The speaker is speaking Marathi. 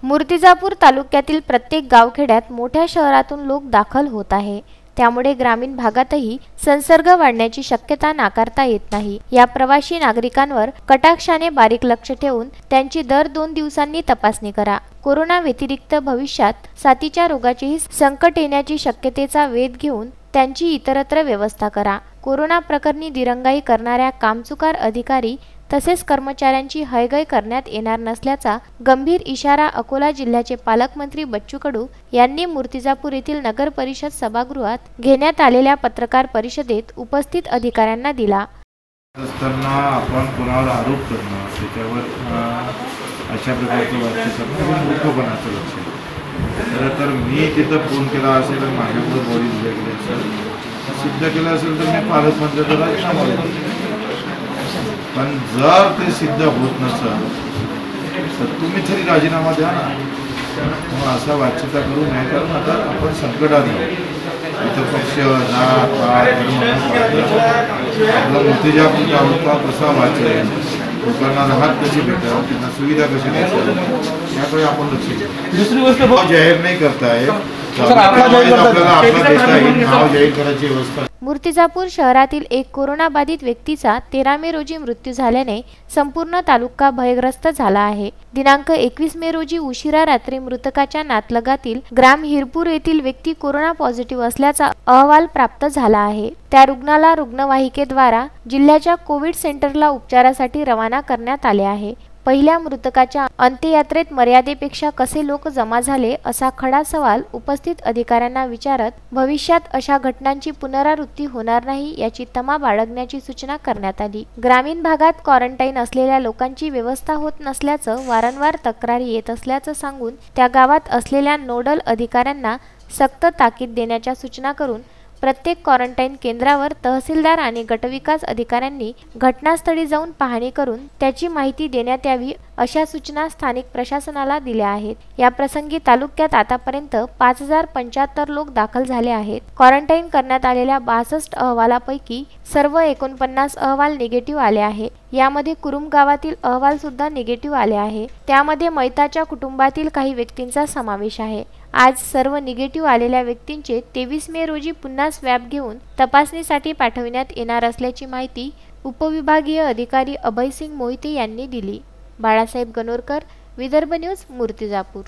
मूर्तिजापूर तालुक्यातील प्रत्येक गावखेड्यात मोठ्या शहरातून लोक दाखल होत आहे। त्यामुळे ग्रामीण भागातही संसर्ग वाढण्याची शक्यता नाकारता येत नाही। या प्रवासी नागरिकांवर कटाक्षाने बारीक लक्ष ठेवून त्यांची दर 2 दिवसांनी तपासणी करा। कोरोना व्यतिरिक्त भविष्यात साथीच्या रोगाचेही संकट येण्याची शक्यतेचा वेध घेऊन त्यांची इतरत्र व्यवस्था करा। कोरोना प्रकरणी दिरंगाई करणाऱ्या कामचुकार अधिकारी तसेच कर्मचाऱ्यांची हयगय करण्यात येणार नसल्याचा गंभीर इशारा अकोला जिल्ह्याचे पालकमंत्री बच्चू कडू यांनी मूर्तिजापूर येथील नगर परिषद सभागृहात घेण्यात आलेल्या पत्रकार परिषदेत उपस्थित अधिकाऱ्यांना दिला। आपण कोणावर आरोप करणं त्याच्यावर अशा प्रकारचं वाक्य करणं मूर्खपणाचं लक्षण तर मी तिथं फोन केला असेल आणि माझ्याकडे बॉडी दिल्या गेली असेल सिद्ध केलं असेल तर मी पालकमंत्र्याचा राजीनामा देतो। पण जर ते सिद्ध होत नसेल तर तुम्ही तरी राजीनामा द्या ना। मग असा वाच्यता करू नये कारण आता आपण संकटात इथं पक्ष जात आपला मूर्तिजापूर तालुका कसा वाचेल, लोकांना राहत कशी भेटावं, त्यांना सुविधा कशी द्यायची याकडे आपण लक्ष द्या। दुसरी गोष्ट जाहीर नाही करताय मूर्तिजापूर शहरातील एक कोरोना बाधित व्यक्तीचा 13 मे रोजी मृत्यू झाल्याने संपूर्ण तालुका भयग्रस्त झाला आहे। दिनांक 21 मे रोजी उशिरा रात्री मृतकाच्या नातलगातील ग्राम हिरपूर येथील व्यक्ती कोरोना पॉझिटिव्ह असल्याचा अहवाल प्राप्त झाला आहे। त्या रुग्णाला रुग्णवाहिकेद्वारा जिल्ह्याच्या कोविड सेंटरला उपचारासाठी रवाना करण्यात आले आहे। पहिल्या मृतकाच्या अंत्ययात्रेत मर्यादेपेक्षा कसे लोक जमा झाले असा खडा सवाल उपस्थित अधिकाऱ्यांना विचारत भविष्यात अशा घटनांची पुनरावृत्ती होणार नाही याची तमा बाळगण्याची सूचना करण्यात आली। ग्रामीण भागात क्वारंटाईन असलेल्या लोकांची व्यवस्था होत नसल्याचं वारंवार तक्रारी येत असल्याचं सांगून त्या गावात असलेल्या नोडल अधिकाऱ्यांना सक्त ताकीद देण्याच्या सूचना करून प्रत्येक क्वारंटाईन केंद्रावर तहसीलदार आणि गटविकास अधिकाऱ्यांनी घटनास्थळी जाऊन पाहणी करून त्याची माहिती देण्यात यावी अशा सूचना स्थानिक प्रशासनाला दिल्या आहेत। या प्रसंगी तालुक्यात आतापर्यंत 5075 लोक दाखल झाले आहेत। क्वारंटाईन करण्यात आलेल्या 62 अहवालापैकी सर्व 49 अहवाल निगेटिव्ह आले आहे। यामध्ये कुरुम गावातील अहवाल सुद्धा निगेटिव्ह आले आहे। त्यामध्ये मैताच्या कुटुंबातील काही व्यक्तींचा समावेश आहे। आज सर्व निगेटिव्ह आलेल्या व्यक्तींचे 23 मे रोजी पुन्हा स्वॅब घेऊन तपासणीसाठी पाठविण्यात येणार असल्याची माहिती उपविभागीय अधिकारी अभयसिंग मोहिते यांनी दिली। बाळासाहेब गणोरकर, विदर्भ न्यूज, मूर्तिजापूर।